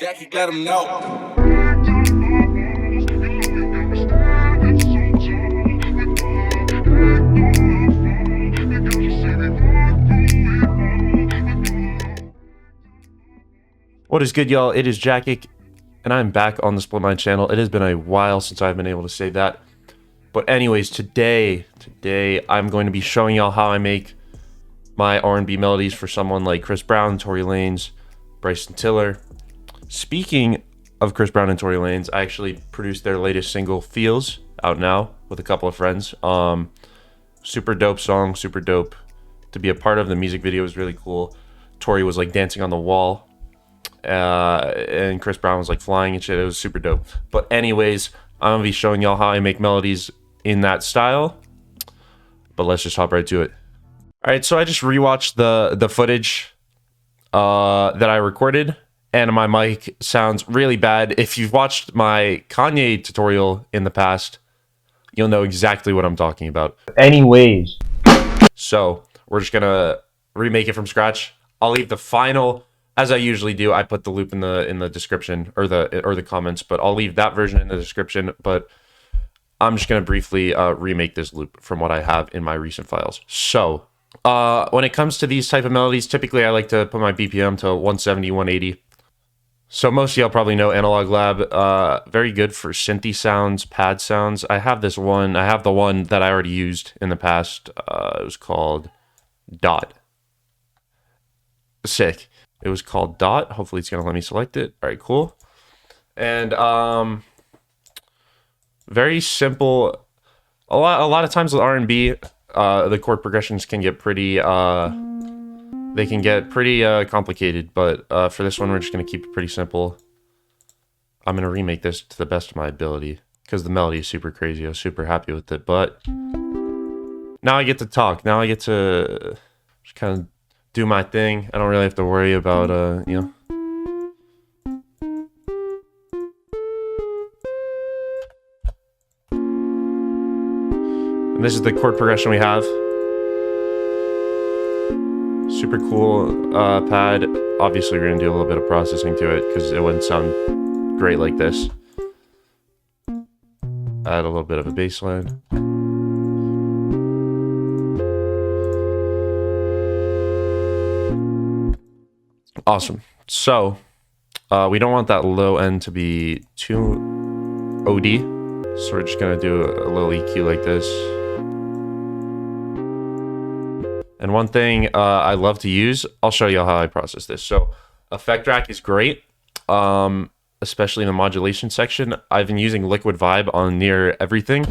Jackie let him know. What is good, y'all? It is Jackie, and I'm back on the Splitmind channel. It has been a while since I've been able to say that. But anyways, today I'm going to be showing y'all how I make my R&B melodies for someone like Chris Brown, Tory Lanez, Bryson Tiller. Speaking of Chris Brown and Tory Lanez, I actually produced their latest single, Feels, out now with a couple of friends. Super dope song, super dope to be a part of. The music video was really cool. Tory was like dancing on the wall. And Chris Brown was like flying and shit. It was super dope. But anyways, I'm gonna be showing y'all how I make melodies in that style. But let's just hop right to it. All right, so I just rewatched the footage that I recorded, and my mic sounds really bad. If you've watched my Kanye tutorial in the past, you'll know exactly what I'm talking about. Anyways, so we're just gonna remake it from scratch. I'll leave the final, as I usually do. I put the loop in the description or the comments, but I'll leave that version in the description. But I'm just gonna briefly remake this loop from what I have in my recent files. So when it comes to these type of melodies, typically I like to put my BPM to 170, 180. So most of y'all probably know Analog Lab, very good for synthy sounds, pad sounds. I have this one. I have the one that I already used in the past. It was called Dot. Sick. It was called Dot. Hopefully it's gonna let me select it. All right, cool. And very simple. A lot of times with R&B, the chord progressions can get pretty complicated, but for this one we're just gonna keep it pretty simple. I'm gonna remake this to the best of my ability because the melody is super crazy. I was super happy with it, but now I get to talk. Now I get to just kind of do my thing. I don't really have to worry about you know. And this is the chord progression we have. Super cool pad. Obviously we're gonna do a little bit of processing to it because it wouldn't sound great like this. Add a little bit of a bass line. Awesome. So we don't want that low end to be too OD, so we're just gonna do a little EQ like this. And one thing I love to use, I'll show you how I process this. So Effect Rack is great, especially in the modulation section. I've been using Liquid Vibe on near everything.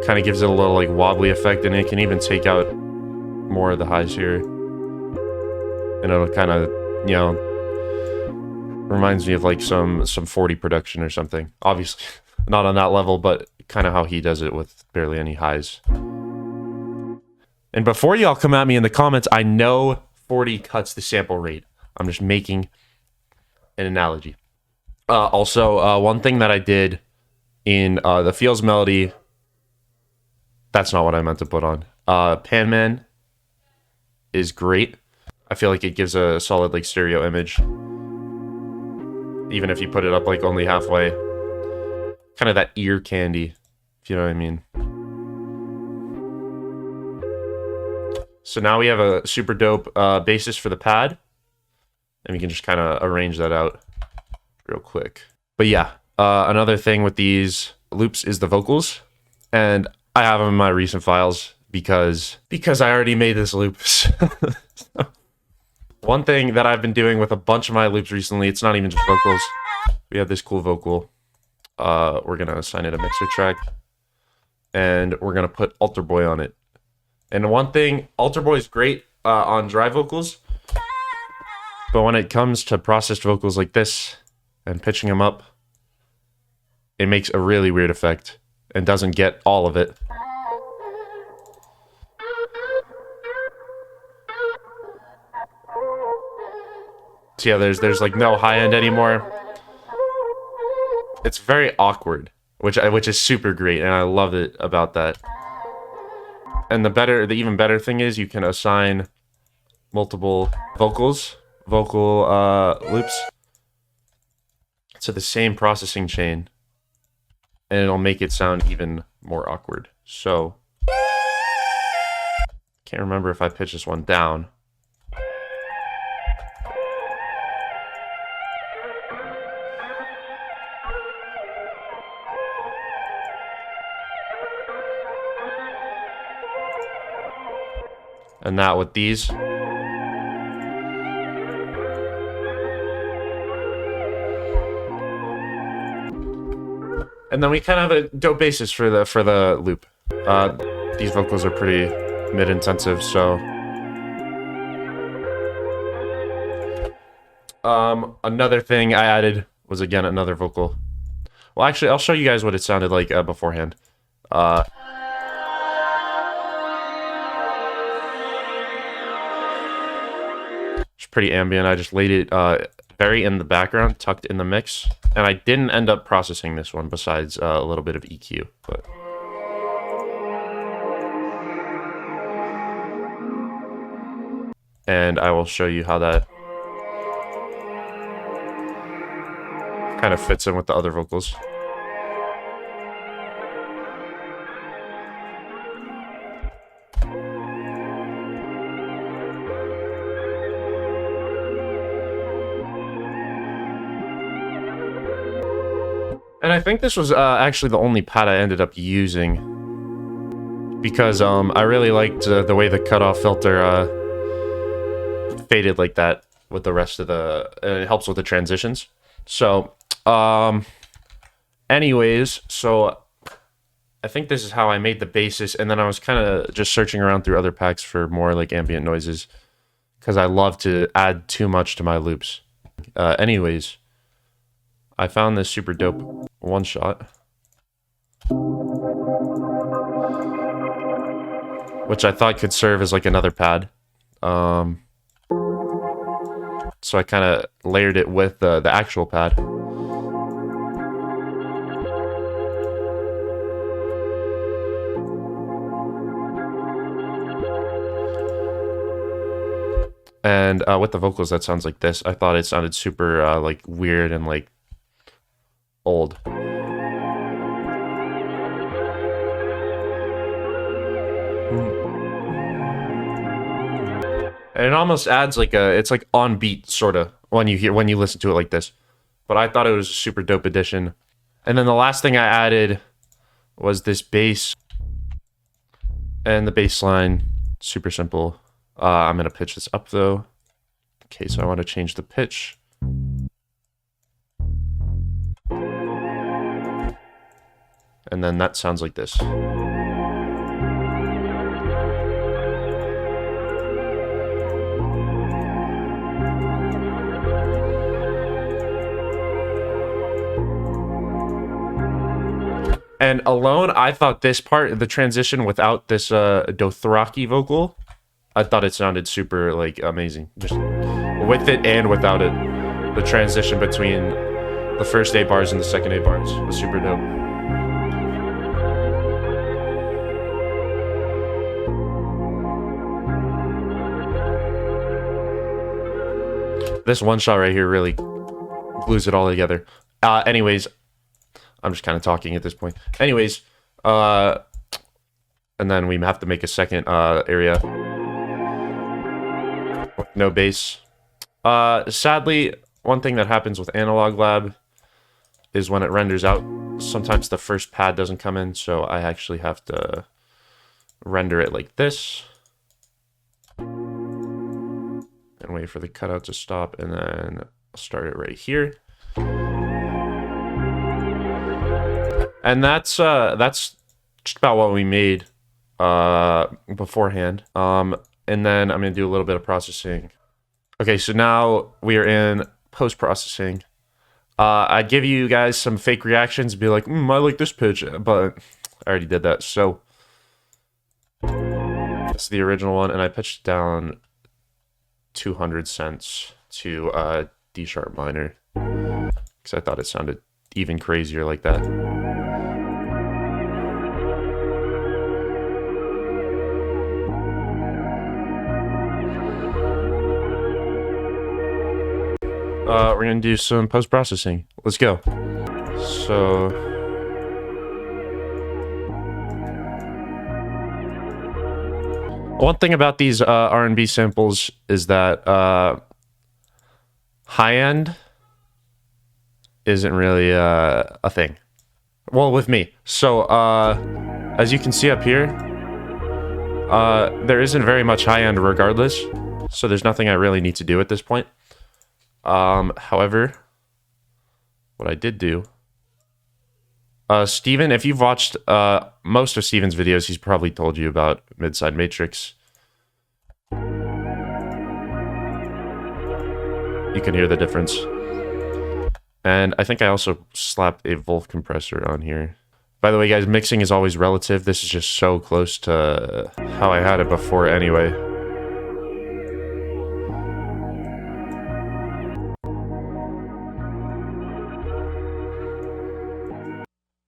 Kind of gives it a little like wobbly effect, and it can even take out more of the highs here. And it'll kind of, you know, reminds me of like some 40 production or something. Obviously not on that level, but kind of how he does it with barely any highs. And before y'all come at me in the comments, I know 40 cuts the sample rate. I'm just making an analogy. Also, one thing that I did in the Feels melody, that's not what I meant to put on. Pan Man is great. I feel like it gives a solid like stereo image. Even if you put it up like only halfway. Kind of that ear candy, if you know what I mean. So now we have a super dope basis for the pad. And we can just kind of arrange that out real quick. But yeah, another thing with these loops is the vocals. And I have them in my recent files because I already made this loop. One thing that I've been doing with a bunch of my loops recently, it's not even just vocals. We have this cool vocal. We're going to assign it a mixer track. And we're going to put Alter Boy on it. And one thing, Alter Boy is great on dry vocals. But when it comes to processed vocals like this and pitching them up, it makes a really weird effect and doesn't get all of it. So yeah, there's like no high end anymore. It's very awkward, which is super great, and I love it about that. And the even better thing is you can assign multiple vocal loops to the same processing chain, and it'll make it sound even more awkward. So, can't remember if I pitched this one down. And that with these. And then we kind of have a dope basis for the loop. These vocals are pretty mid-intensive, so another thing I added was again another vocal. Well, actually, I'll show you guys what it sounded like beforehand. It's pretty ambient. I just laid it very in the background, tucked in the mix, and I didn't end up processing this one besides a little bit of EQ, but. And I will show you how that kind of fits in with the other vocals. And I think this was actually the only pad I ended up using, because I really liked the way the cutoff filter faded like that with the rest of the, it helps with the transitions. So anyways, so I think this is how I made the basis, and then I was kind of just searching around through other packs for more like ambient noises, because I love to add too much to my loops. Anyways, I found this super dope one shot, which I thought could serve as like another pad. So I kind of layered it with the actual pad. And with the vocals, that sounds like this. I thought it sounded super like weird and like old. And it almost adds like it's like on beat sort of when you listen to it like this. But I thought it was a super dope addition. And then the last thing I added was this bass. And the bass line, super simple. I'm gonna pitch this up though. Okay, so I want to change the pitch. And then that sounds like this. And alone, I thought this part, the transition without this Dothraki vocal, I thought it sounded super like amazing. Just with it and without it, the transition between the first 8 bars and the second 8 bars was super dope. This one shot right here really glues it all together. Anyways, I'm just kind of talking at this point. Anyways, and then we have to make a second area with no bass. Sadly, one thing that happens with Analog Lab is when it renders out, sometimes the first pad doesn't come in, so I actually have to render it like this. And wait for the cutout to stop, and then I'll start it right here. And that's just about what we made beforehand. And then I'm gonna do a little bit of processing. Okay, so now we are in post-processing. I give you guys some fake reactions, be like, I like this pitch, but I already did that. So that's the original one, and I pitched down 200 cents to D sharp minor because I thought it sounded even crazier like that. we're gonna do some post-processing. Let's go. So one thing about these R&B samples is that high-end isn't really a thing. Well, with me. So as you can see up here, there isn't very much high-end regardless, so there's nothing I really need to do at this point. However, what I did do, Steven, if you've watched most of Steven's videos, he's probably told you about mid-side matrix. You can hear the difference. And I think I also slapped a Wolf compressor on here. By the way, guys, mixing is always relative. This is just so close to how I had it before anyway.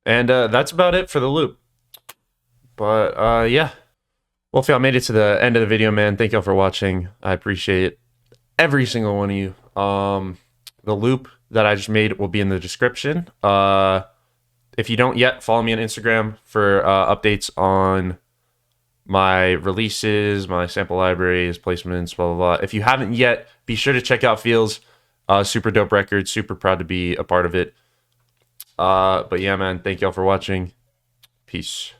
And that's about it for the loop. But yeah. Well, if y'all made it to the end of the video, man, thank y'all for watching. I appreciate every single one of you. The loop that I just made will be in the description. If you don't yet, follow me on Instagram for updates on my releases, my sample libraries, placements, blah, blah, blah. If you haven't yet, be sure to check out Feels. Super dope record. Super proud to be a part of it. But yeah, man, thank y'all for watching. Peace.